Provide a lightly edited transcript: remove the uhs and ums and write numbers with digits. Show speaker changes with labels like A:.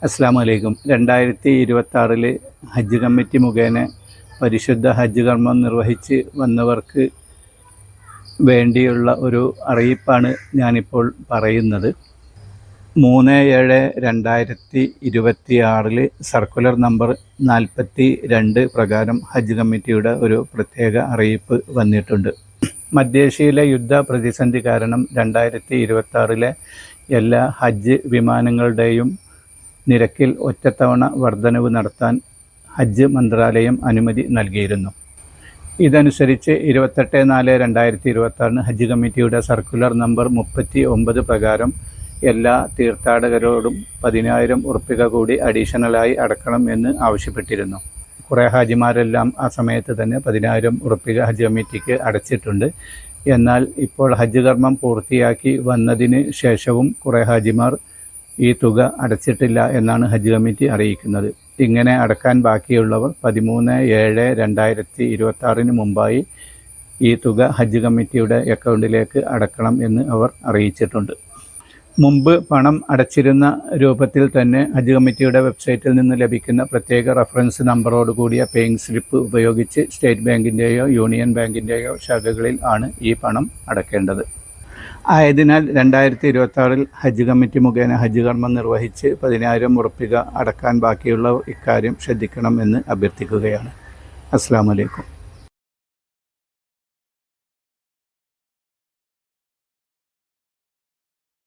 A: അസ്സലാമു അലൈക്കും. 2026 ഹജ്ജ് കമ്മിറ്റി മുഖേന പരിശുദ്ധ ഹജ്ജ് കർമ്മം നിർവഹിച്ച് വന്നവർക്ക് വേണ്ടിയുള്ള ഒരു അറിയിപ്പാണ് ഞാനിപ്പോൾ പറയുന്നത്. 3/7/2026 സർക്കുലർ നമ്പർ 42 പ്രകാരം ഹജ്ജ് കമ്മിറ്റിയുടെ ഒരു പ്രത്യേക അറിയിപ്പ് വന്നിട്ടുണ്ട്. മധ്യേഷ്യയിലെ യുദ്ധ പ്രതിസന്ധി കാരണം 2026 എല്ലാ ഹജ്ജ് വിമാനങ്ങളുടെയും നിരക്കിൽ ഒറ്റത്തവണ വർധനവ് നടത്താൻ ഹജ്ജ് മന്ത്രാലയം അനുമതി നൽകിയിരുന്നു. ഇതനുസരിച്ച് 28/4/2026 ഹജ്ജ് കമ്മിറ്റിയുടെ സർക്കുലർ നമ്പർ 39 പ്രകാരം എല്ലാ തീർത്ഥാടകരോടും 10,000 ഉറുപ്പിക കൂടി അഡീഷണലായി അടക്കണം എന്ന് ആവശ്യപ്പെട്ടിരുന്നു. കുറേ ഹാജിമാരെല്ലാം ആ സമയത്ത് തന്നെ 10,000 ഉറുപ്പിക ഹജ്ജ് കമ്മിറ്റിക്ക് അടച്ചിട്ടുണ്ട്. എന്നാൽ ഇപ്പോൾ ഹജ്ജ് കർമ്മം പൂർത്തിയാക്കി വന്നതിന് ശേഷവും കുറേ ഹാജിമാർ ഈ തുക അടച്ചിട്ടില്ല എന്നാണ് ഹജ്ജ് കമ്മിറ്റി അറിയിക്കുന്നത്. ഇങ്ങനെ അടക്കാൻ ബാക്കിയുള്ളവർ 13/7/2026 മുമ്പായി ഈ തുക ഹജ്ജ് കമ്മിറ്റിയുടെ അക്കൗണ്ടിലേക്ക് അടക്കണം എന്ന് അവർ അറിയിച്ചിട്ടുണ്ട്. മുമ്പ് പണം അടച്ചിരുന്ന രൂപത്തിൽ തന്നെ ഹജ്ജ് കമ്മിറ്റിയുടെ വെബ്സൈറ്റിൽ നിന്ന് ലഭിക്കുന്ന പ്രത്യേക റഫറൻസ് നമ്പറോട് കൂടിയ പേയിങ് സ്ലിപ്പ് ഉപയോഗിച്ച് സ്റ്റേറ്റ് ബാങ്കിൻ്റെയോ യൂണിയൻ ബാങ്കിൻ്റെയോ ശാഖകളിൽ ആണ് ഈ പണം അടക്കേണ്ടത്. ആയതിനാൽ 2026 ഹജ്ജ് കമ്മിറ്റി മുഖേന ഹജ്ജ് കർമ്മം നിർവഹിച്ച് 10,000 ഉറുപ്പിക അടക്കാൻ ബാക്കിയുള്ളവർ ഇക്കാര്യം ശ്രദ്ധിക്കണം എന്ന് അഭ്യർത്ഥിക്കുകയാണ്. അസ്സലാമു അലൈക്കും.